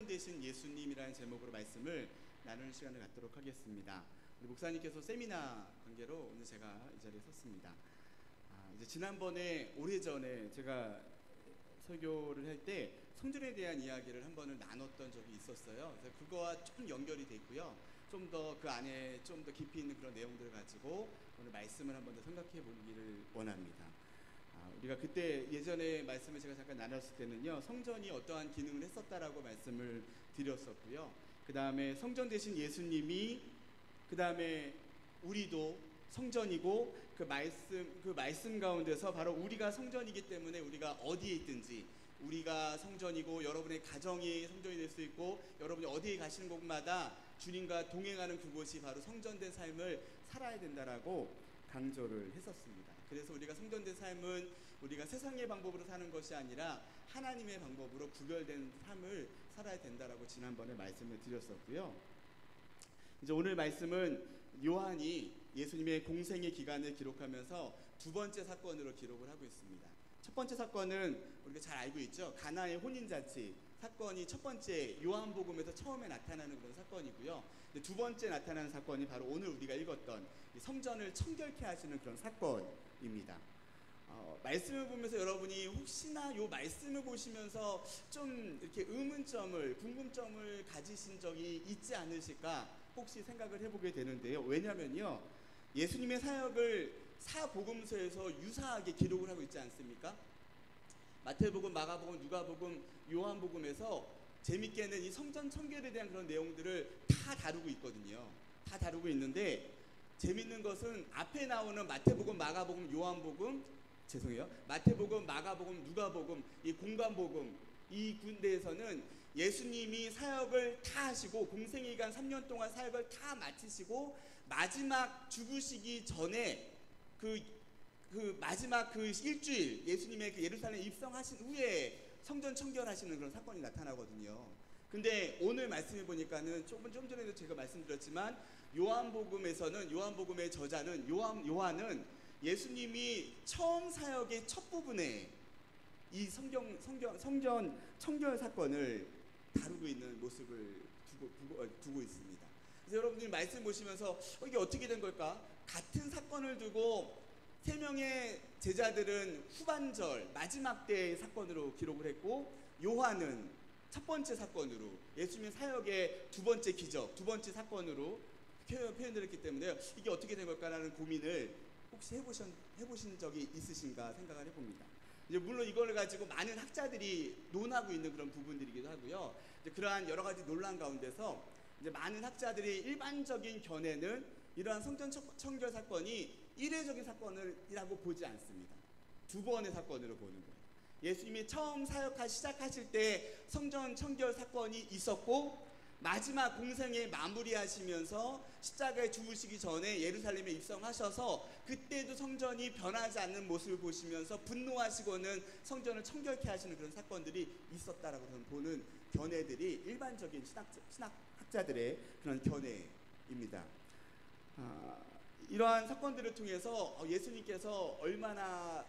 되신 예수님이라는 제목으로 말씀을 나누는 시간을 갖도록 하겠습니다. 우리 목사님께서 세미나 관계로 오늘 제가 이 자리에 섰습니다. 이제 지난번에 오래전에 제가 설교를 할 때 성전에 대한 이야기를 한 번을 나눴던 적이 있었어요. 그래서 그거와 좀 연결이 돼 있고요. 좀 더 그 안에 좀 더 깊이 있는 그런 내용들을 가지고 오늘 말씀을 한 번 더 생각해 보기를 원합니다. 우리가 그때 예전에 말씀을 제가 잠깐 나눴을 때는요, 성전이 어떠한 기능을 했었다라고 말씀을 드렸었고요. 그 다음에 성전 대신 예수님이, 그 다음에 우리도 성전이고, 그 말씀 가운데서 바로 우리가 성전이기 때문에 우리가 어디에 있든지, 우리가 성전이고 여러분의 가정이 성전이 될 수 있고, 여러분이 어디에 가시는 곳마다 주님과 동행하는 그곳이 바로 성전된 삶을 살아야 된다라고 강조를 했었습니다. 그래서 우리가 성전된 삶은 우리가 세상의 방법으로 사는 것이 아니라 하나님의 방법으로 구별된 삶을 살아야 된다라고 지난번에 말씀을 드렸었고요. 이제 오늘 말씀은 요한이 예수님의 공생의 기간을 기록하면서 두 번째 사건으로 기록을 하고 있습니다. 첫 번째 사건은 우리가 잘 알고 있죠. 가나의 혼인잔치 사건이 첫 번째 요한복음에서 처음에 나타나는 그런 사건이고요. 두 번째 나타나는 사건이 바로 오늘 우리가 읽었던 성전을 청결케 하시는 그런 사건입니다. 말씀을 보면서 여러분이 혹시나 요 말씀을 보시면서 좀 이렇게 의문점을, 궁금점을 가지신 적이 있지 않으실까 혹시 생각을 해보게 되는데요. 왜냐면요, 예수님의 사역을 사복음서에서 유사하게 기록을 하고 있지 않습니까? 마태복음, 마가복음, 누가복음, 요한복음에서 재밌게는 이 성전 청결에 대한 그런 내용들을 다 다루고 있거든요. 다 다루고 있는데 재밌는 것은 앞에 나오는 마태복음, 마가복음, 요한복음, 마태복음, 마가복음, 누가복음, 이 공관복음, 이 군데에서는 예수님이 사역을 다 하시고 공생의 기간 3년 동안 사역을 다 마치시고 마지막 죽으시기 전에 그 마지막 그 일주일 예수님의 그 예루살렘 입성하신 후에 성전 청결하시는 그런 사건이 나타나거든요. 근데 오늘 말씀해 보니까는 좀 전에도 제가 말씀드렸지만 요한복음에서는, 요한복음의 저자는 요한은 예수님이 처음 사역의 첫 부분에 이 성전 청결 사건을 다루고 있는 모습을 두고 있습니다. 그래서 여러분들이 말씀 보시면서 이게 어떻게 된 걸까? 같은 사건을 두고 세 명의 제자들은 후반절 마지막 때의 사건으로 기록을 했고, 요한은 첫 번째 사건으로 예수님의 사역의 두 번째 기적, 두 번째 사건으로 표현을 했기 때문에 이게 어떻게 된 걸까라는 고민을 혹시 해보신 적이 있으신가 생각을 해봅니다. 이제 물론 이걸 가지고 많은 학자들이 논하고 있는 그런 부분들이기도 하고요. 이제 그러한 여러 가지 논란 가운데서 이제 많은 학자들이 일반적인 견해는 이러한 성전 청결 사건이 일회적인 사건이라고 보지 않습니다. 두 번의 사건으로 보는 거예요. 예수님이 처음 사역하기 시작하실 때 성전 청결 사건이 있었고, 마지막 공생에 마무리하시면서 십자가에 죽으시기 전에 예루살렘에 입성하셔서 그때도 성전이 변하지 않는 모습을 보시면서 분노하시고는 성전을 청결케 하시는 그런 사건들이 있었다라고 저는 보는 견해들이 일반적인 신학자들의 그런 견해입니다. 이러한 사건들을 통해서 예수님께서 얼마나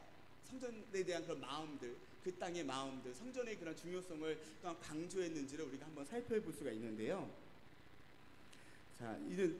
성전에 대한 그런 마음들, 그 땅의 마음들, 성전의 그런 중요성을 강조했는지를 우리가 한번 살펴볼 수가 있는데요. 자, 이는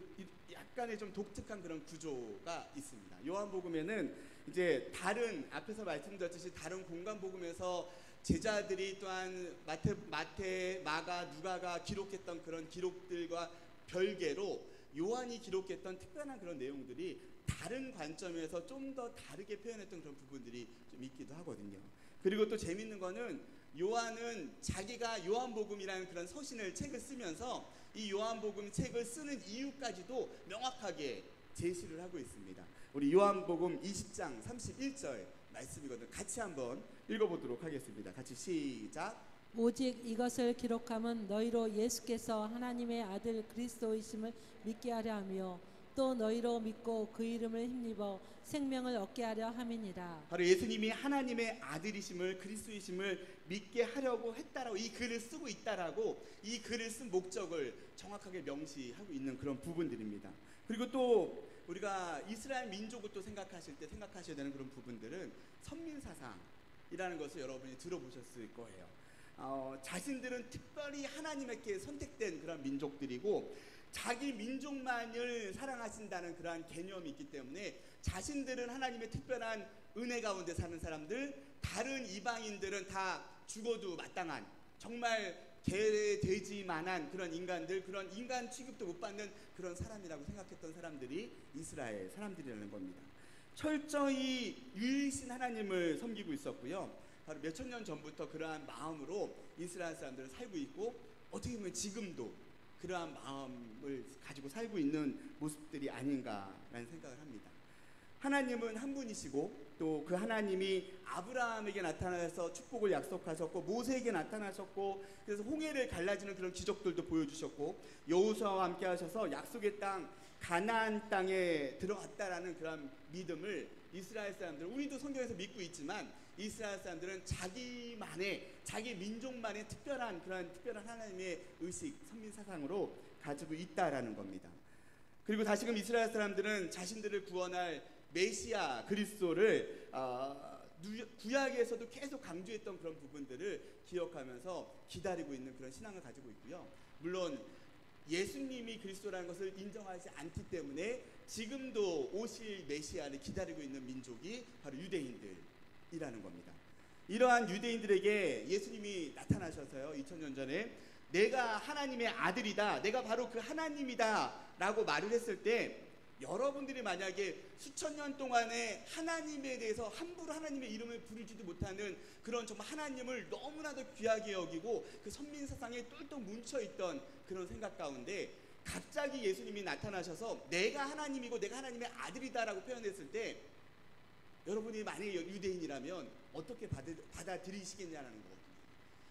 약간의 좀 독특한 그런 구조가 있습니다. 요한복음에는 이제 다른, 앞에서 말씀드렸듯이 다른 공관복음에서 제자들이 또한 마태, 마가, 누가가 기록했던 그런 기록들과 별개로 요한이 기록했던 특별한 그런 내용들이 다른 관점에서 좀 더 다르게 표현했던 그런 부분들이 좀 있기도 하거든요. 그리고 또 재밌는 거는 요한은 자기가 요한복음이라는 그런 책을 쓰면서 이 요한복음 책을 쓰는 이유까지도 명확하게 제시를 하고 있습니다. 우리 요한복음 20장 31절 말씀이거든요. 같이 한번 읽어보도록 하겠습니다. 같이 시작. 오직 이것을 기록함은 너희로 예수께서 하나님의 아들 그리스도이심을 믿게 하려 하며 또 너희로 믿고 그 이름을 힘입어 생명을 얻게 하려 함이니라. 바로 예수님이 하나님의 아들이심을, 그리스도이심을 믿게 하려고 했다라고 이 글을 쓰고 있다라고 이 글을 쓴 목적을 정확하게 명시하고 있는 그런 부분들입니다. 그리고 또 우리가 이스라엘 민족을 또 생각하실 때 생각하셔야 되는 그런 부분들은 선민사상이라는 것을 여러분이 들어보셨을 거예요. 자신들은 특별히 하나님께 선택된 그런 민족들이고 자기 민족만을 사랑하신다는 그러한 개념이 있기 때문에 자신들은 하나님의 특별한 은혜 가운데 사는 사람들, 다른 이방인들은 다 죽어도 마땅한 정말 개되지만한 그런 인간들, 그런 인간 취급도 못 받는 그런 사람이라고 생각했던 사람들이 이스라엘 사람들이라는 겁니다. 철저히 유일신 하나님을 섬기고 있었고요. 바로 몇천 년 전부터 그러한 마음으로 이스라엘 사람들은 살고 있고 어떻게 보면 지금도 그러한 마음을 가지고 살고 있는 모습들이 아닌가라는 생각을 합니다. 하나님은 한 분이시고 또 그 하나님이 아브라함에게 나타나서 축복을 약속하셨고 모세에게 나타나셨고 그래서 홍해를 갈라지는 그런 기적들도 보여주셨고 여호수아와 함께 하셔서 약속의 땅 가나안 땅에 들어갔다라는 그런 믿음을 이스라엘 사람들, 우리도 성경에서 믿고 있지만 이스라엘 사람들은 자기 민족만의 특별한 하나님의 의식, 선민 사상으로 가지고 있다라는 겁니다. 그리고 다시금 이스라엘 사람들은 자신들을 구원할 메시아 그리스도를 구약에서도 계속 강조했던 그런 부분들을 기억하면서 기다리고 있는 그런 신앙을 가지고 있고요. 물론 예수님이 그리스도라는 것을 인정하지 않기 때문에 지금도 오실 메시아를 기다리고 있는 민족이 바로 유대인들이라는 겁니다. 이러한 유대인들에게 예수님이 나타나셔서요, 2000년 전에 내가 하나님의 아들이다, 내가 바로 그 하나님이다 라고 말을 했을 때 여러분들이 만약에 수천 년 동안에 하나님에 대해서 함부로 하나님의 이름을 부르지도 못하는 그런 정말 하나님을 너무나도 귀하게 여기고 그 선민사상에 똘똘 뭉쳐있던 그런 생각 가운데 갑자기 예수님이 나타나셔서 내가 하나님이고 내가 하나님의 아들이다라고 표현했을 때 여러분이 만약에 유대인이라면 어떻게 받아들이시겠냐는 거거든요.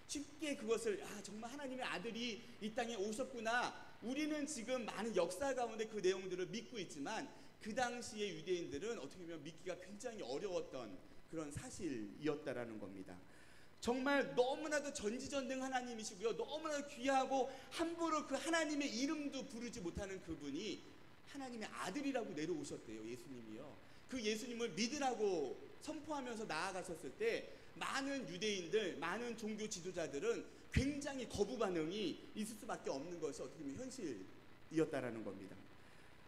쉽게 그것을 정말 하나님의 아들이 이 땅에 오셨구나, 우리는 지금 많은 역사 가운데 그 내용들을 믿고 있지만 그 당시의 유대인들은 어떻게 보면 믿기가 굉장히 어려웠던 그런 사실이었다라는 겁니다. 정말 너무나도 전지전능 하나님이시고요, 너무나도 귀하고 함부로 그 하나님의 이름도 부르지 못하는 그분이 하나님의 아들이라고 내려오셨대요. 예수님이요. 그 예수님을 믿으라고 선포하면서 나아가셨을 때 많은 유대인들, 많은 종교 지도자들은 굉장히 거부 반응이 있을 수밖에 없는 것이 어떻게 보면 현실이었다라는 겁니다.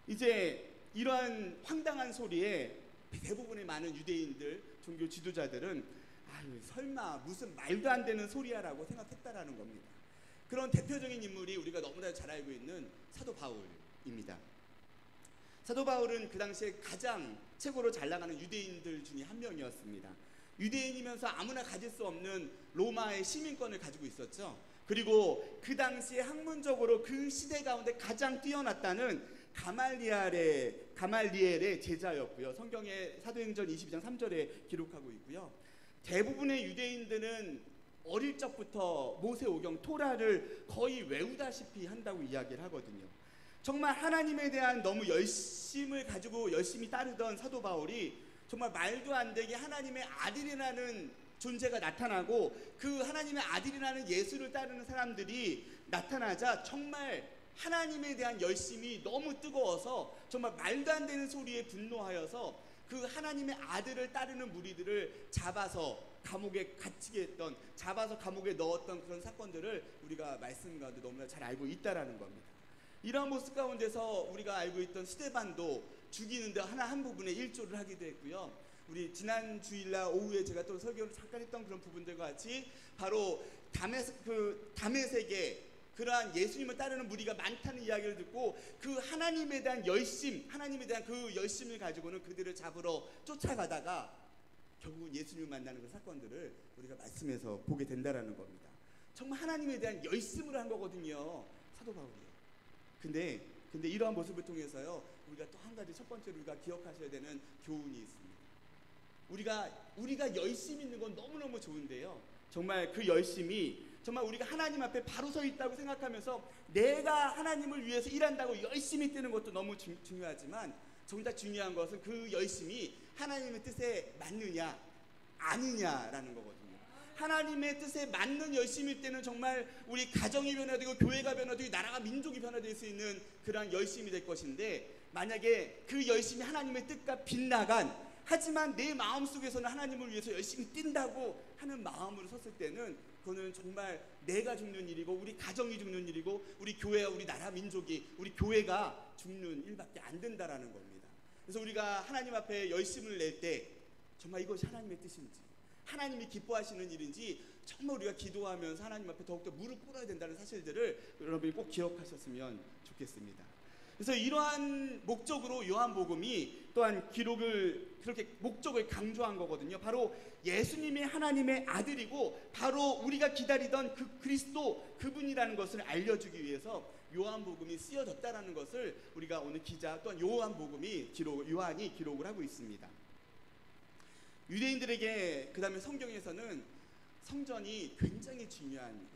이제 이러한 황당한 소리에 대부분의 많은 유대인들, 종교 지도자들은 설마 무슨 말도 안 되는 소리야라고 생각했다라는 겁니다. 그런 대표적인 인물이 우리가 너무나 잘 알고 있는 사도 바울입니다. 사도 바울은 그 당시에 가장 최고로 잘 나가는 유대인들 중에 한 명이었습니다. 유대인이면서 아무나 가질 수 없는 로마의 시민권을 가지고 있었죠. 그리고 그 당시에 학문적으로 그 시대 가운데 가장 뛰어났다는 가말리엘의 제자였고요. 성경의 사도행전 22장 3절에 기록하고 있고요. 대부분의 유대인들은 어릴 적부터 모세오경 토라를 거의 외우다시피 한다고 이야기를 하거든요. 정말 하나님에 대한 너무 열심을 가지고 열심히 따르던 사도 바울이 정말 말도 안 되게 하나님의 아들이라는 존재가 나타나고 그 하나님의 아들이라는 예수를 따르는 사람들이 나타나자 정말 하나님에 대한 열심이 너무 뜨거워서 정말 말도 안 되는 소리에 분노하여서 그 하나님의 아들을 따르는 무리들을 잡아서 감옥에 갇히게 했던, 잡아서 감옥에 넣었던 그런 사건들을 우리가 말씀 가운데 너무나 잘 알고 있다라는 겁니다. 이러한 모습 가운데서 우리가 알고 있던 스데반도 죽이는데 한 부분에 일조를 하기도 했고요. 우리 지난 주일날 오후에 제가 또 설교를 잠깐 했던 그런 부분들과 같이 바로 다메섹에 그러한 예수님을 따르는 무리가 많다는 이야기를 듣고 그 하나님에 대한 열심, 하나님에 대한 그 열심을 가지고는 그들을 잡으러 쫓아가다가 결국은 예수님을 만나는 그 사건들을 우리가 말씀에서 보게 된다라는 겁니다. 정말 하나님에 대한 열심을 한 거거든요, 사도 바울이. 근데 이러한 모습을 통해서요, 우리가 또 한 가지 첫 번째로 우리가 기억하셔야 되는 교훈이 있습니다. 우리가 열심히 있는 건 너무너무 좋은데요, 정말 그 열심이 정말 우리가 하나님 앞에 바로 서 있다고 생각하면서 내가 하나님을 위해서 일한다고 열심히 뛰는 것도 너무 중요하지만 정작 중요한 것은 그 열심이 하나님의 뜻에 맞느냐 아니냐라는 거거든요. 하나님의 뜻에 맞는 열심일 때는 정말 우리 가정이 변화되고 교회가 변화되고 나라가 민족이 변화될 수 있는 그런 열심이 될 것인데, 만약에 그 열심이 하나님의 뜻과 빗나간, 하지만 내 마음속에서는 하나님을 위해서 열심히 뛴다고 하는 마음으로 섰을 때는 그거는 정말 내가 죽는 일이고 우리 가정이 죽는 일이고 우리 교회와 우리 나라 민족이 우리 교회가 죽는 일밖에 안 된다라는 겁니다. 그래서 우리가 하나님 앞에 열심을 낼 때 정말 이것이 하나님의 뜻인지 하나님이 기뻐하시는 일인지 정말 우리가 기도하면서 하나님 앞에 더욱더 무릎 꿇어야 된다는 사실들을 여러분이 꼭 기억하셨으면 좋겠습니다. 그래서 이러한 목적으로 요한복음이 또한 기록을 그렇게 목적을 강조한 거거든요. 바로 예수님이 하나님의 아들이고 바로 우리가 기다리던 그 그리스도 그분이라는 것을 알려주기 위해서 요한복음이 쓰여졌다라는 것을 우리가 오늘 기자 또한 요한이 기록을 하고 있습니다. 유대인들에게 그 다음에 성경에서는 성전이 굉장히 중요한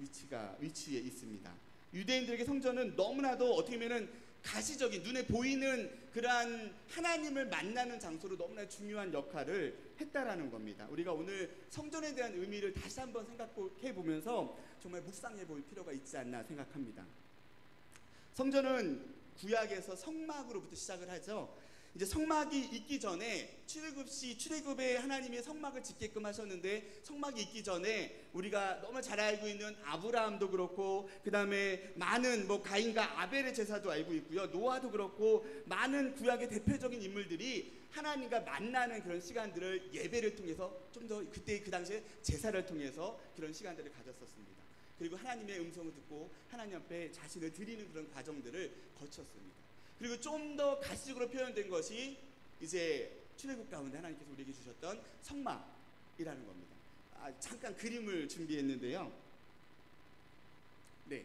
위치에 있습니다. 유대인들에게 성전은 너무나도 어떻게 보면은 가시적인 눈에 보이는 그러한 하나님을 만나는 장소로 너무나 중요한 역할을 했다라는 겁니다. 우리가 오늘 성전에 대한 의미를 다시 한번 생각해 보면서 정말 묵상해 볼 필요가 있지 않나 생각합니다. 성전은 구약에서 성막으로부터 시작을 하죠. 이제 성막이 있기 전에 출애굽에 하나님이 성막을 짓게끔 하셨는데 성막이 있기 전에 우리가 너무 잘 알고 있는 아브라함도 그렇고 그 다음에 많은 가인과 아벨의 제사도 알고 있고요. 노아도 그렇고 많은 구약의 대표적인 인물들이 하나님과 만나는 그런 시간들을 예배를 통해서 좀 더 그때 그 당시에 제사를 통해서 그런 시간들을 가졌었습니다. 그리고 하나님의 음성을 듣고 하나님 앞에 자신을 드리는 그런 과정들을 거쳤습니다. 그리고 좀 더 가시적으로 표현된 것이 이제 출애굽 가운데 하나님께서 우리에게 주셨던 성막이라는 겁니다. 잠깐 그림을 준비했는데요. 네,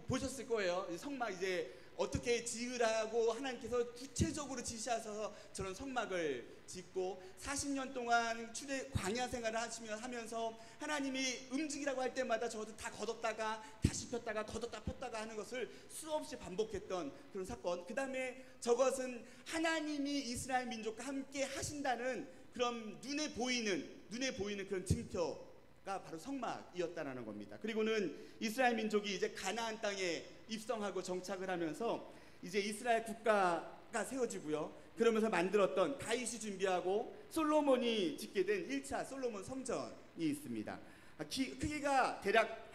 보셨을 거예요. 성막 이제 어떻게 지으라고 하나님께서 구체적으로 지시하셔서 저런 성막을 짓고 40년 동안 광야 생활을 하면서 하나님이 움직이라고 할 때마다 저것을 다 걷었다가 다시 폈다가 걷었다 폈다가 하는 것을 수없이 반복했던 그런 사건. 그 다음에 저것은 하나님이 이스라엘 민족과 함께 하신다는 그런 눈에 보이는 그런 증표가 바로 성막이었다라는 겁니다. 그리고는 이스라엘 민족이 이제 가나안 땅에 입성하고 정착을 하면서 이제 이스라엘 국가가 세워지고요. 그러면서 만들었던 다윗이 준비하고 솔로몬이 짓게 된 1차 솔로몬 성전이 있습니다. 크기가 대략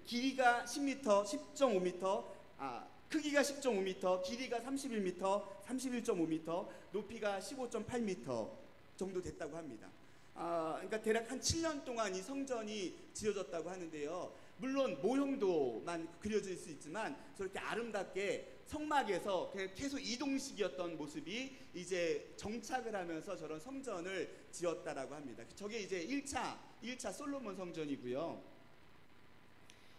길이가 10m, 10.5m, 크기가 10.5m, 길이가 31m, 31.5m, 높이가 15.8m 정도 됐다고 합니다. 그러니까 대략 한 7년 동안 이 성전이 지어졌다고 하는데요. 물론 모형도만 그려질 수 있지만 저렇게 아름답게 성막에서 그냥 계속 이동식이었던 모습이 이제 정착을 하면서 저런 성전을 지었다라고 합니다. 저게 이제 1차 솔로몬 성전이고요.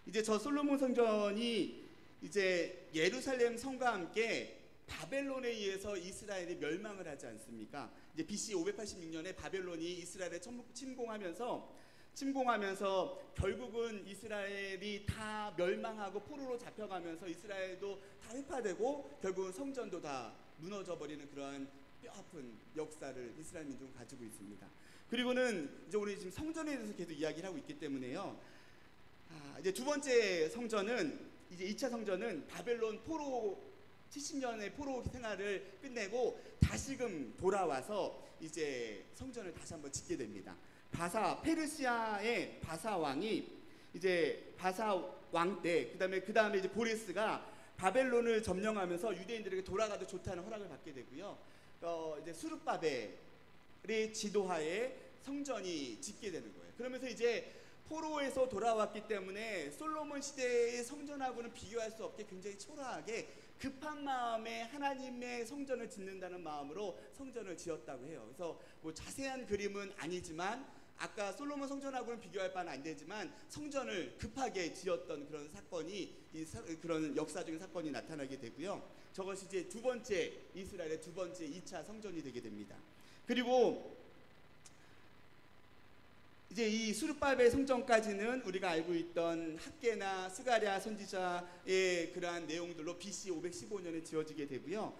이제 저 솔로몬 성전이 이제 예루살렘 성과 함께 바벨론에 의해서 이스라엘이 멸망을 하지 않습니까? 이제 BC 586년에 바벨론이 이스라엘에 침공하면서 결국은 이스라엘이 다 멸망하고 포로로 잡혀가면서 이스라엘도 다 훼파되고 결국은 성전도 다 무너져 버리는 그러한 뼈아픈 역사를 이스라엘 민족은 가지고 있습니다. 그리고는 이제 우리 지금 성전에 대해서 계속 이야기를 하고 있기 때문에요. 이제 두 번째 성전은 이제 2차 성전은 바벨론 70년의 포로 생활을 끝내고 다시금 돌아와서 이제 성전을 다시 한번 짓게 됩니다. 페르시아의 바사 왕이 이제 바사 왕 때 그다음에 이제 고레스가 바벨론을 점령하면서 유대인들에게 돌아가도 좋다는 허락을 받게 되고요. 이제 수르바벨의 지도하에 성전이 짓게 되는 거예요. 그러면서 이제 포로에서 돌아왔기 때문에 솔로몬 시대의 성전하고는 비교할 수 없게 굉장히 초라하게 급한 마음에 하나님의 성전을 짓는다는 마음으로 성전을 지었다고 해요. 그래서 자세한 그림은 아니지만 아까 솔로몬 성전하고는 비교할 바는 안 되지만 성전을 급하게 지었던 그런 사건이 그런 역사적인 사건이 나타나게 되고요. 저것이 이제 이스라엘의 두 번째 2차 성전이 되게 됩니다. 그리고 이제 이 수르바벨 성전까지는 우리가 알고 있던 학개나 스가랴 선지자의 그러한 내용들로 BC 515년에 지어지게 되고요.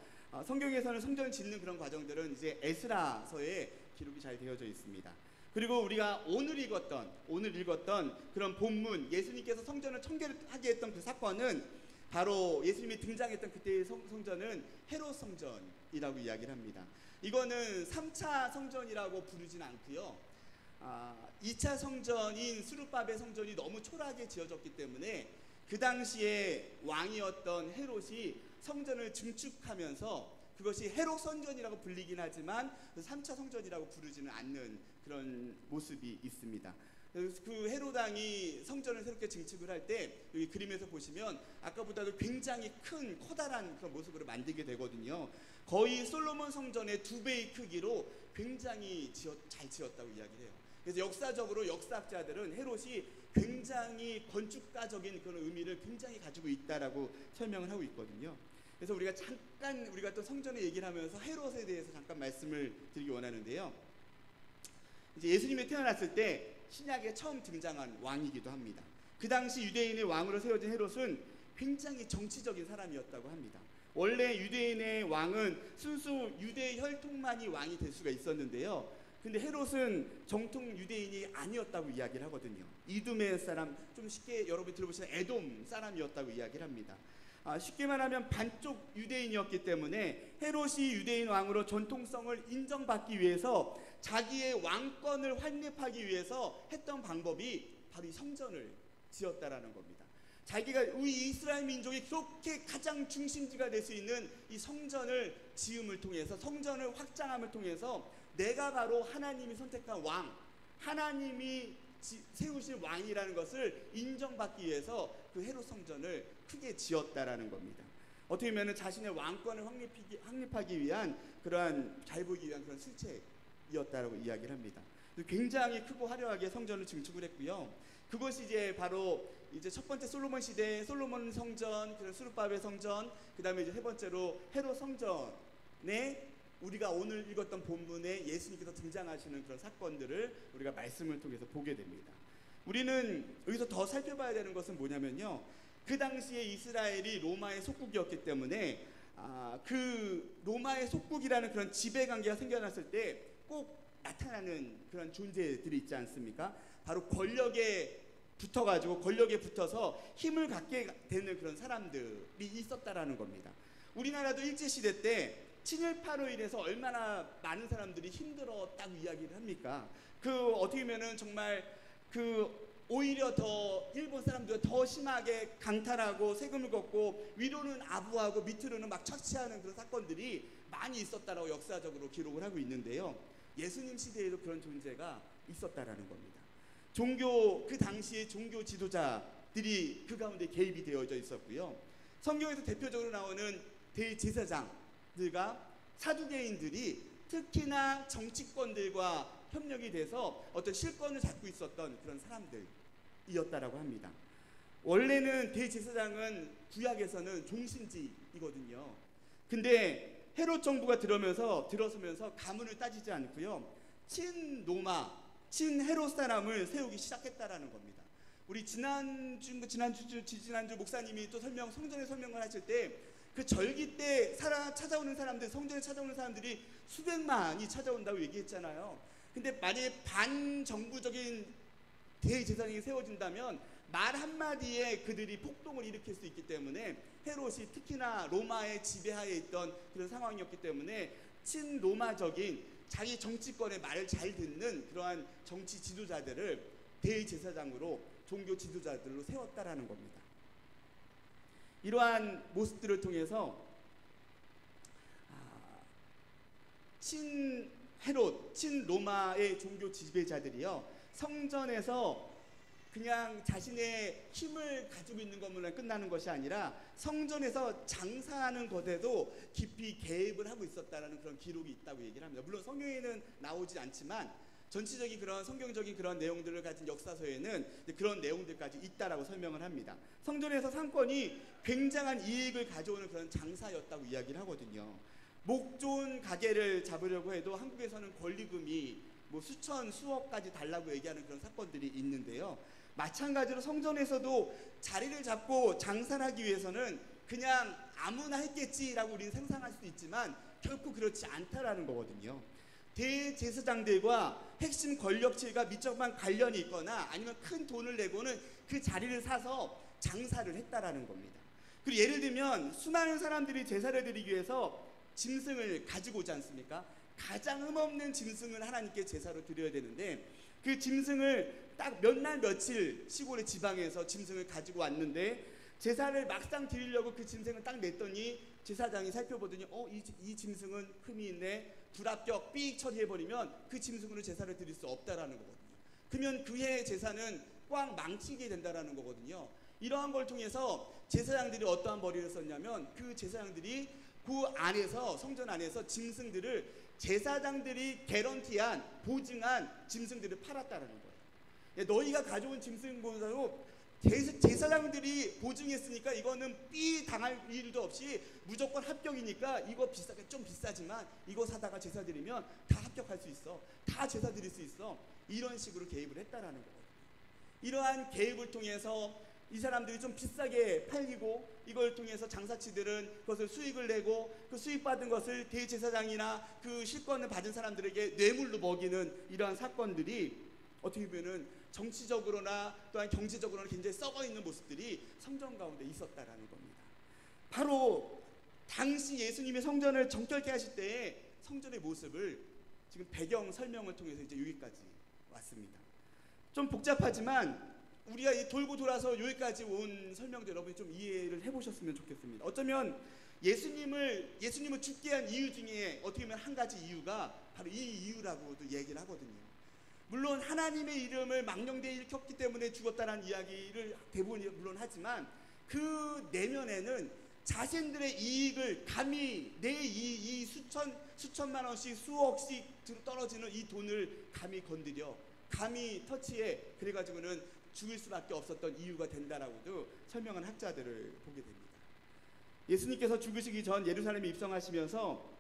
성경에서는 성전 짓는 그런 과정들은 이제 에스라서에 기록이 잘 되어져 있습니다. 그리고 우리가 오늘 읽었던 그런 본문, 예수님께서 성전을 청결하게 했던 그 사건은 바로 예수님이 등장했던 그때의 성전은 헤롯 성전이라고 이야기를 합니다. 이거는 3차 성전이라고 부르지는 않고요. 2차 성전인 수르바벨 성전이 너무 초라하게 지어졌기 때문에 그 당시에 왕이었던 헤롯이 성전을 증축하면서 그것이 헤롯 성전이라고 불리긴 하지만 3차 성전이라고 부르지는 않는 그런 모습이 있습니다. 그 헤롯 왕이 성전을 새롭게 증축을 할 때 여기 그림에서 보시면 아까보다도 굉장히 큰 커다란 그런 모습으로 만들게 되거든요. 거의 솔로몬 성전의 2배의 크기로 굉장히 잘 지었다고 이야기를 해요. 그래서 역사적으로 역사학자들은 헤롯이 굉장히 건축가적인 그런 의미를 굉장히 가지고 있다라고 설명을 하고 있거든요. 그래서 우리가 또 성전의 얘기를 하면서 헤롯에 대해서 잠깐 말씀을 드리기 원하는데요. 이제 예수님이 태어났을 때 신약에 처음 등장한 왕이기도 합니다. 그 당시 유대인의 왕으로 세워진 헤롯은 굉장히 정치적인 사람이었다고 합니다. 원래 유대인의 왕은 순수 유대 혈통만이 왕이 될 수가 있었는데요. 근데 헤롯은 정통 유대인이 아니었다고 이야기를 하거든요. 이두메 사람, 좀 쉽게 여러분이 들어보시는 에돔 사람이었다고 이야기를 합니다. 쉽게 말하면 반쪽 유대인이었기 때문에 헤롯이 유대인 왕으로 전통성을 인정받기 위해서 자기의 왕권을 확립하기 위해서 했던 방법이 바로 이 성전을 지었다라는 겁니다. 자기가 우리 이스라엘 민족이 그렇게 가장 중심지가 될 수 있는 이 성전을 지음을 통해서, 성전을 확장함을 통해서 내가 바로 하나님이 선택한 왕, 하나님이 세우신 왕이라는 것을 인정받기 위해서 그 헤롯 성전을 크게 지었다라는 겁니다. 어떻게 보면 자신의 왕권을 확립하기 위한 그러한, 잘 보이기 위한 그런 실책이었다라고 이야기를 합니다. 굉장히 크고 화려하게 성전을 증축을 했고요. 그것이 이제 바로 이제 첫 번째 솔로몬 시대 솔로몬 성전, 그리고 수르바벨 성전, 그 다음에 이제 세 번째로 헤롯 성전에 우리가 오늘 읽었던 본문에 예수님께서 등장하시는 그런 사건들을 우리가 말씀을 통해서 보게 됩니다. 우리는 여기서 더 살펴봐야 되는 것은 뭐냐면요, 그 당시에 이스라엘이 로마의 속국이었기 때문에 그 로마의 속국이라는 그런 지배관계가 생겨났을 때 꼭 나타나는 그런 존재들이 있지 않습니까? 바로 권력에 붙어서 힘을 갖게 되는 그런 사람들이 있었다라는 겁니다. 우리나라도 일제시대 때 친일파로 인해서 얼마나 많은 사람들이 힘들었다고 이야기를 합니까? 어떻게 보면은 정말 오히려 더 일본 사람들이 더 심하게 강탈하고 세금을 걷고 위로는 아부하고 밑으로는 막 착취하는 그런 사건들이 많이 있었다라고 역사적으로 기록을 하고 있는데요. 예수님 시대에도 그런 존재가 있었다라는 겁니다. 그 당시에 종교 지도자들이 그 가운데 개입이 되어져 있었고요. 성경에서 대표적으로 나오는 대제사장들과 사두개인들이 특히나 정치권들과 협력이 돼서 어떤 실권을 잡고 있었던 그런 사람들이었다라고 합니다. 원래는 대제사장은 구약에서는 종신직이거든요. 근데 헤롯 정부가 들어서면서 가문을 따지지 않고요, 친헤롯 사람을 세우기 시작했다라는 겁니다. 우리 지난주 목사님이 또 성전의 설명을 하실 때 그 절기 때 찾아오는 사람들, 성전에 찾아오는 사람들이 수백만이 찾아온다고 얘기했잖아요. 근데 만약에 반정부적인 대제사장이 세워진다면 말 한마디에 그들이 폭동을 일으킬 수 있기 때문에 헤롯이 특히나 로마의 지배하에 있던 그런 상황이었기 때문에 친로마적인 자기 정치권의 말을 잘 듣는 그러한 정치 지도자들을 대제사장으로, 종교 지도자들로 세웠다라는 겁니다. 이러한 모습들을 통해서 친헤롯, 친로마의 종교 지배자들이요, 성전에서 그냥 자신의 힘을 가지고 있는 것만 끝나는 것이 아니라 성전에서 장사하는 것에도 깊이 개입을 하고 있었다는 그런 기록이 있다고 얘기를 합니다. 물론 성경에는 나오지 않지만 전체적인 그런 성경적인 그런 내용들을 가진 역사서에는 그런 내용들까지 있다라고 설명을 합니다. 성전에서 상권이 굉장한 이익을 가져오는 그런 장사였다고 이야기를 하거든요. 목 좋은 가게를 잡으려고 해도 한국에서는 권리금이 수천, 수억까지 달라고 얘기하는 그런 사건들이 있는데요. 마찬가지로 성전에서도 자리를 잡고 장사를 하기 위해서는 그냥 아무나 했겠지라고 우리는 상상할 수 있지만 결코 그렇지 않다라는 거거든요. 대제사장들과 핵심 권력층과 밀접한 관련이 있거나 아니면 큰 돈을 내고는 그 자리를 사서 장사를 했다라는 겁니다. 그리고 예를 들면 수많은 사람들이 제사를 드리기 위해서 짐승을 가지고 오지 않습니까? 가장 흠없는 짐승을 하나님께 제사로 드려야 되는데 그 짐승을 딱 몇 날 며칠 시골의 지방에서 짐승을 가지고 왔는데 제사를 막상 드리려고 그 짐승을 딱 냈더니 제사장이 살펴보더니 이 짐승은 흠이 있네. 불합격 삑 처리해버리면 그 짐승으로 제사를 드릴 수 없다라는 거거든요. 그러면 그해 제사는 꽉 망치게 된다라는 거거든요. 이러한 걸 통해서 제사장들이 어떠한 벌이를 썼냐면 그 제사장들이 그 안에서 성전 안에서 짐승들을 제사장들이 개런티한 보증한 짐승들을 팔았다라는 거예요. 너희가 가져온 짐승보다도 제사장들이 보증했으니까 이거는 삐 당할 일도 없이 무조건 합격이니까 이거 비싸게 좀 비싸지만 이거 사다가 제사 드리면 다 합격할 수 있어. 다 제사 드릴 수 있어. 이런 식으로 개입을 했다라는 거거든요. 이러한 개입을 통해서 이 사람들이 좀 비싸게 팔리고 이걸 통해서 장사치들은 그것을 수익을 내고 그 수익 받은 것을 대제사장이나 그 실권을 받은 사람들에게 뇌물로 먹이는 이러한 사건들이 어떻게 보면은 정치적으로나 또한 경제적으로나 굉장히 썩어 있는 모습들이 성전 가운데 있었다라는 겁니다. 바로 당시 예수님의 성전을 정결케 하실 때의 성전의 모습을 지금 배경 설명을 통해서 이제 여기까지 왔습니다. 좀 복잡하지만 우리가 돌고 돌아서 여기까지 온 설명도 여러분이 좀 이해를 해보셨으면 좋겠습니다. 어쩌면 예수님을 죽게 한 이유 중에 어떻게 보면 한 가지 이유가 바로 이 이유라고도 얘기를 하거든요. 물론 하나님의 이름을 망령되이 일으켰기 때문에 죽었다는 이야기를 대부분 물론 하지만 그 내면에는 자신들의 이익을 감히 내 이 수천만 원씩 수억씩 떨어지는 이 돈을 감히 건드려 감히 터치해 그래가지고는 죽을 수밖에 없었던 이유가 된다라고도 설명한 학자들을 보게 됩니다. 예수님께서 죽으시기 전 예루살렘에 입성하시면서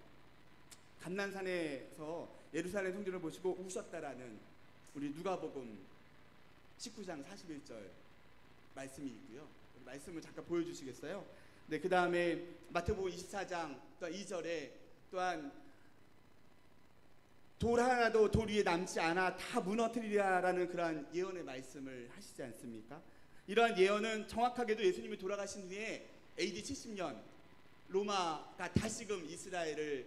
감난산에서 예루살렘 성전을 보시고 우셨다라는 우리 누가복음 19장 41절 말씀이 있고요. 말씀을 잠깐 보여주시겠어요? 네, 그 다음에 마태복음 24장 2절에 또한 돌 하나도 돌 위에 남지 않아 다 무너뜨리리라라는 그러한 예언의 말씀을 하시지 않습니까? 이러한 예언은 정확하게도 예수님이 돌아가신 후에 AD 70년 로마가 다시금 이스라엘을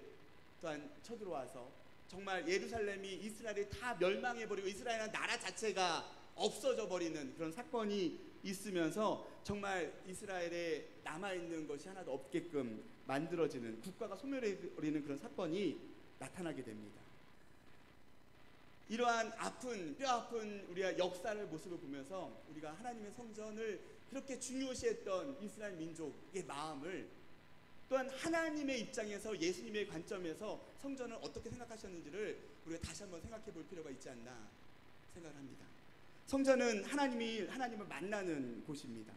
또한 쳐들어와서 정말 예루살렘이 이스라엘이 다 멸망해버리고 이스라엘이라는 나라 자체가 없어져 버리는 그런 사건이 있으면서 정말 이스라엘에 남아있는 것이 하나도 없게끔 만들어지는 국가가 소멸해버리는 그런 사건이 나타나게 됩니다. 이러한 뼈아픈 우리가 역사를 모습을 보면서 우리가 하나님의 성전을 그렇게 중요시했던 이스라엘 민족의 마음을 또한 하나님의 입장에서 예수님의 관점에서 성전을 어떻게 생각하셨는지를 우리가 다시 한번 생각해 볼 필요가 있지 않나 생각을 합니다. 성전은 하나님을 만나는 곳입니다.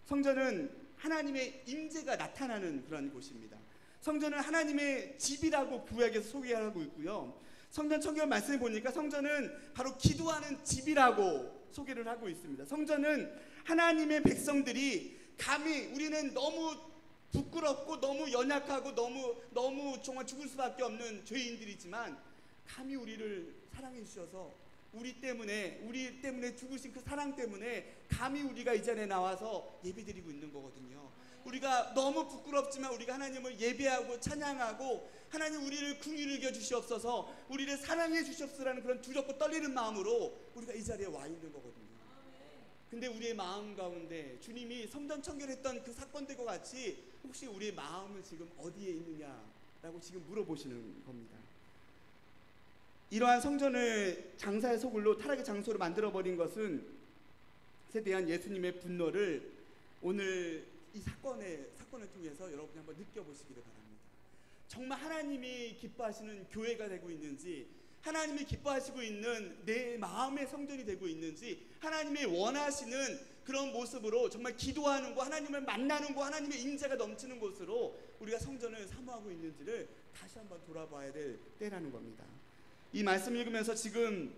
성전은 하나님의 임재가 나타나는 그런 곳입니다. 성전은 하나님의 집이라고 구약에서 소개하고 있고요. 성전 청결 말씀을 보니까 성전은 바로 기도하는 집이라고 소개를 하고 있습니다. 성전은 하나님의 백성들이 감히 우리는 너무 부끄럽고 너무 연약하고 너무 정말 죽을 수밖에 없는 죄인들이지만 감히 우리를 사랑해 주셔서 우리 때문에 죽으신 그 사랑 때문에 감히 우리가 이 자리에 나와서 예배드리고 있는 거거든요. 우리가 너무 부끄럽지만 우리가 하나님을 예배하고 찬양하고 하나님 우리를 긍휼히 여겨 주시옵소서 우리를 사랑해 주시옵소서라는 그런 두렵고 떨리는 마음으로 우리가 이 자리에 와 있는 거거든요. 근데 우리의 마음 가운데 주님이 성전 청결했던 그 사건들과 같이 혹시 우리의 마음은 지금 어디에 있느냐라고 지금 물어보시는 겁니다. 이러한 성전을 장사의 소굴로 타락의 장소로 만들어버린 것은 에 대한 예수님의 분노를 오늘 이 사건을 통해서 여러분이 한번 느껴보시기를 바랍니다. 정말 하나님이 기뻐하시는 교회가 되고 있는지 하나님이 기뻐하시고 있는 내 마음의 성전이 되고 있는지 하나님이 원하시는 그런 모습으로 정말 기도하는 곳 하나님을 만나는 곳 하나님의 임재가 넘치는 곳으로 우리가 성전을 사모하고 있는지를 다시 한번 돌아봐야 될 때라는 겁니다. 이 말씀 읽으면서 지금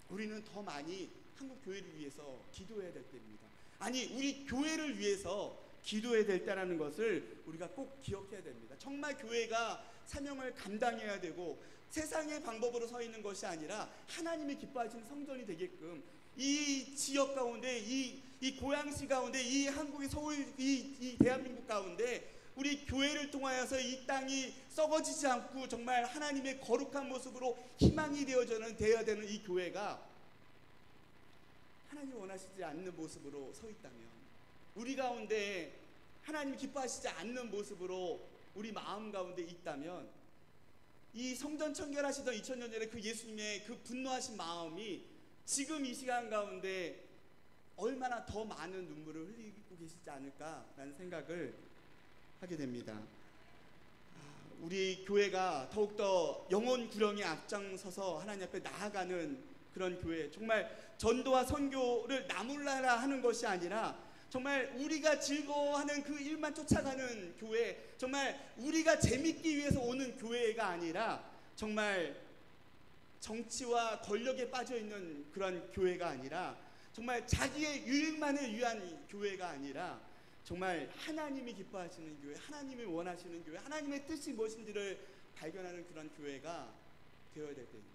우리는 더 많이 한국 교회를 위해서 기도해야 될 때입니다. 아니 우리 교회를 위해서 기도해야 될 때라는 것을 우리가 꼭 기억해야 됩니다. 정말 교회가 사명을 감당해야 되고 세상의 방법으로 서 있는 것이 아니라 하나님이 기뻐하시는 성전이 되게끔 이 지역 가운데 이 고양시 가운데 이 한국의 서울 이 대한민국 가운데 우리 교회를 통하여서 이 땅이 썩어지지 않고 정말 하나님의 거룩한 모습으로 희망이 되어야 되는 이 교회가 하나님 원하시지 않는 모습으로 서 있다면, 우리 가운데 하나님 기뻐하시지 않는 모습으로 우리 마음 가운데 있다면, 이 성전 청결하시던 2000년 전에 그 예수님의 그 분노하신 마음이 지금 이 시간 가운데 얼마나 더 많은 눈물을 흘리고 계시지 않을까라는 생각을 하게 됩니다. 우리 교회가 더욱더 영혼 구령에 앞장서서 하나님 앞에 나아가는 그런 교회, 정말 전도와 선교를 나몰라라 하는 것이 아니라 정말 우리가 즐거워하는 그 일만 쫓아가는 교회, 정말 우리가 재밌기 위해서 오는 교회가 아니라 정말 정치와 권력에 빠져있는 그런 교회가 아니라 정말 자기의 유익만을 위한 교회가 아니라 정말 하나님이 기뻐하시는 교회, 하나님이 원하시는 교회, 하나님의 뜻이 무엇인지를 발견하는 그런 교회가 되어야 될 때입니다.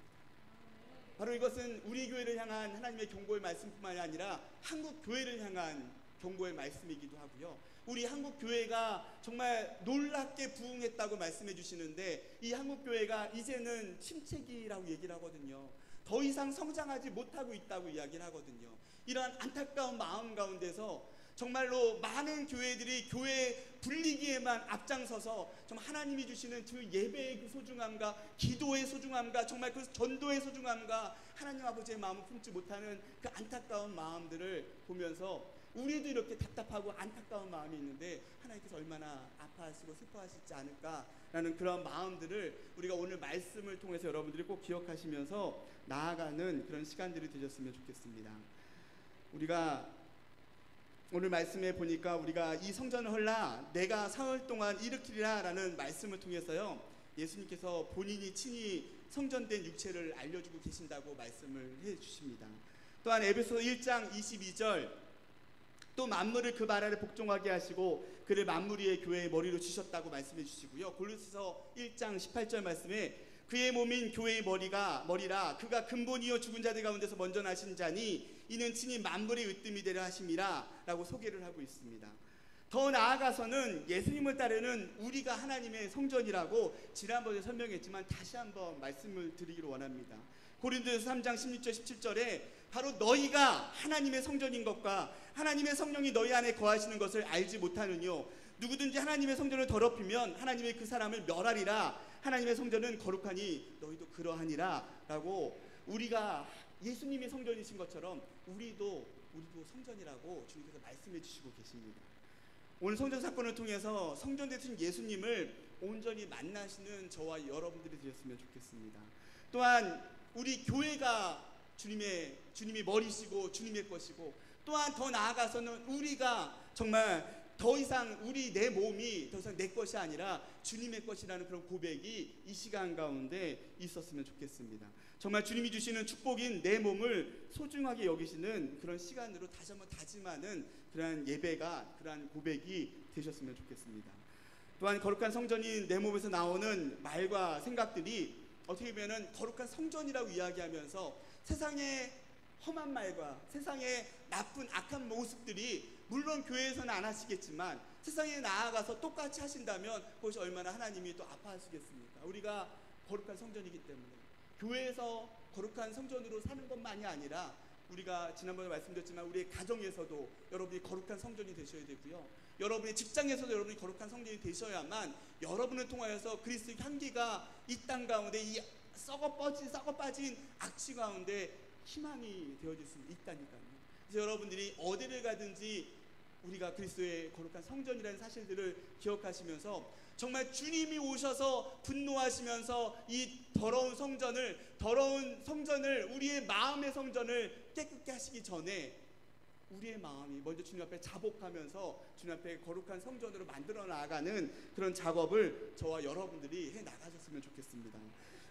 바로 이것은 우리 교회를 향한 하나님의 경고의 말씀뿐만이 아니라 한국 교회를 향한 경고의 말씀이기도 하고요. 우리 한국 교회가 정말 놀랍게 부흥했다고 말씀해 주시는데, 이 한국 교회가 이제는 침체기라고 얘기를 하거든요. 더 이상 성장하지 못하고 있다고 이야기를 하거든요. 이러한 안타까운 마음 가운데서 정말로 많은 교회들이 교회 불리기에만 앞장서서 정말 하나님이 주시는 그 예배의 그 소중함과 기도의 소중함과 정말 그 전도의 소중함과 하나님 아버지의 마음을 품지 못하는 그 안타까운 마음들을 보면서 우리도 이렇게 답답하고 안타까운 마음이 있는데 하나님께서 얼마나 아파하시고 슬퍼하시지 않을까라는 그런 마음들을 우리가 오늘 말씀을 통해서 여러분들이 꼭 기억하시면서 나아가는 그런 시간들이 되셨으면 좋겠습니다. 우리가 오늘 말씀에 보니까 우리가 이 성전을 헐라 내가 사흘 동안 일으키리라 라는 말씀을 통해서요, 예수님께서 본인이 친히 성전된 육체를 알려주고 계신다고 말씀을 해주십니다. 또한 에베소 1장 22절, 또 만물을 그 발 아래 복종하게 하시고 그를 만물 위의 교회의 머리로 주셨다고 말씀해 주시고요. 골로새서 1장 18절 말씀에 그의 몸인 교회의 머리라 그가 근본이요 죽은 자들 가운데서 먼저 나신 자니 이는 친히 만물의 으뜸이 되려 하심이라 라고 소개를 하고 있습니다. 더 나아가서는 예수님을 따르는 우리가 하나님의 성전이라고 지난번에 설명했지만 다시 한번 말씀을 드리기를 원합니다. 고린도서 3장 16절 17절에 바로 너희가 하나님의 성전인 것과 하나님의 성령이 너희 안에 거하시는 것을 알지 못하느뇨, 누구든지 하나님의 성전을 더럽히면 하나님의 그 사람을 멸하리라, 하나님의 성전은 거룩하니 너희도 그러하니라 라고, 우리가 예수님이 성전이신 것처럼 우리도 성전이라고 주님께서 말씀해 주시고 계십니다. 오늘 성전 사건을 통해서 성전 되신 예수님을 온전히 만나시는 저와 여러분들이 되셨으면 좋겠습니다. 또한 우리 교회가 주님이 머리시고 주님의 것이고, 또한 더 나아가서는 우리가 정말 더 이상 내 몸이 더 이상 내 것이 아니라 주님의 것이라는 그런 고백이 이 시간 가운데 있었으면 좋겠습니다. 정말 주님이 주시는 축복인 내 몸을 소중하게 여기시는 그런 시간으로 다시 한번 다짐하는 그러한 예배가, 그러한 고백이 되셨으면 좋겠습니다. 또한 거룩한 성전인 내 몸에서 나오는 말과 생각들이 어떻게 보면 거룩한 성전이라고 이야기하면서 세상의 험한 말과 세상의 나쁜 악한 모습들이 물론 교회에서는 안 하시겠지만 세상에 나아가서 똑같이 하신다면 그것이 얼마나 하나님이 또 아파하시겠습니까? 우리가 거룩한 성전이기 때문에 교회에서 거룩한 성전으로 사는 것만이 아니라 우리가 지난번에 말씀드렸지만 우리의 가정에서도 여러분이 거룩한 성전이 되셔야 되고요, 여러분의 직장에서도 여러분이 거룩한 성전이 되셔야만 여러분을 통하여서 그리스도의 향기가 이 땅 가운데 이 썩어 빠진 악취 가운데 희망이 되어질 수 있다니까요. 그래서 여러분들이 어디를 가든지 우리가 그리스도의 거룩한 성전이라는 사실들을 기억하시면서 정말 주님이 오셔서 분노하시면서 이 더러운 성전을 우리의 마음의 성전을 깨끗게 하시기 전에 우리의 마음이 먼저 주님 앞에 자복하면서 주님 앞에 거룩한 성전으로 만들어 나가는 그런 작업을 저와 여러분들이 해 나가셨으면 좋겠습니다.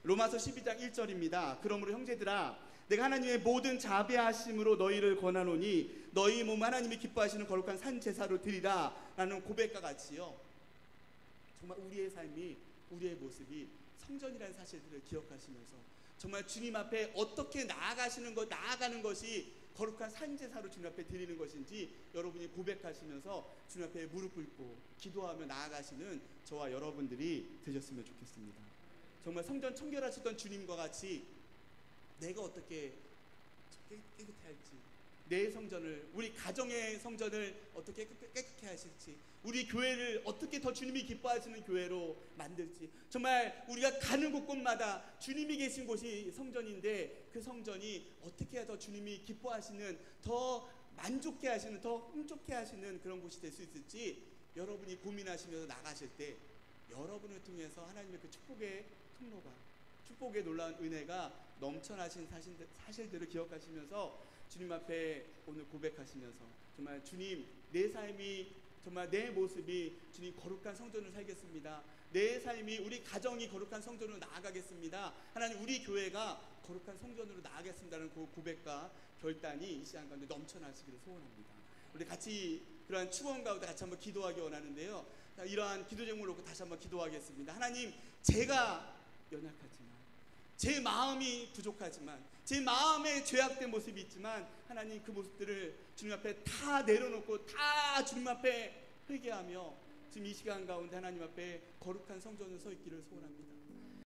로마서 12장 1절입니다. 그러므로 형제들아, 내가 하나님의 모든 자비하심으로 너희를 권하노니 너희 몸 하나님이 기뻐하시는 거룩한 산 제사로 드리라 라는 고백과 같이요, 정말 우리의 삶이, 우리의 모습이 성전이라는 사실들을 기억하시면서 정말 주님 앞에 어떻게 나아가는 것이 거룩한 산 제사로 주님 앞에 드리는 것인지 여러분이 고백하시면서 주님 앞에 무릎 꿇고 기도하며 나아가시는 저와 여러분들이 되셨으면 좋겠습니다. 정말 성전 청결하시던 주님과 같이 내가 어떻게 깨끗해 할지, 내 성전을, 우리 가정의 성전을 어떻게 깨끗게 하실지, 우리 교회를 어떻게 더 주님이 기뻐하시는 교회로 만들지, 정말 우리가 가는 곳곳마다 주님이 계신 곳이 성전인데 그 성전이 어떻게 해야 더 주님이 기뻐하시는, 더 만족해 하시는, 더 흥족해 하시는 그런 곳이 될 수 있을지 여러분이 고민하시면서 나가실 때 여러분을 통해서 하나님의 그 축복의 통로가, 축복의 놀라운 은혜가 넘쳐나신 사실들을 기억하시면서 주님 앞에 오늘 고백하시면서 정말 주님, 내 삶이, 정말 내 모습이 주님 거룩한 성전을 살겠습니다. 내 삶이, 우리 가정이 거룩한 성전으로 나아가겠습니다. 하나님, 우리 교회가 거룩한 성전으로 나아가겠습니다라는 그 고백과 결단이 이 시간 가운데 넘쳐나시기를 소원합니다. 우리 같이 그러한 축원 가운데 같이 한번 기도하기 원하는데요. 이러한 기도 제목을 놓고 다시 한번 기도하겠습니다. 하나님, 제가 연약하지만, 제 마음이 부족하지만, 제 마음에 죄악된 모습이 있지만 하나님, 그 모습들을 주님 앞에 다 내려놓고 다 주님 앞에 회개하며 지금 이 시간 가운데 하나님 앞에 거룩한 성전을 서 있기를 소원합니다.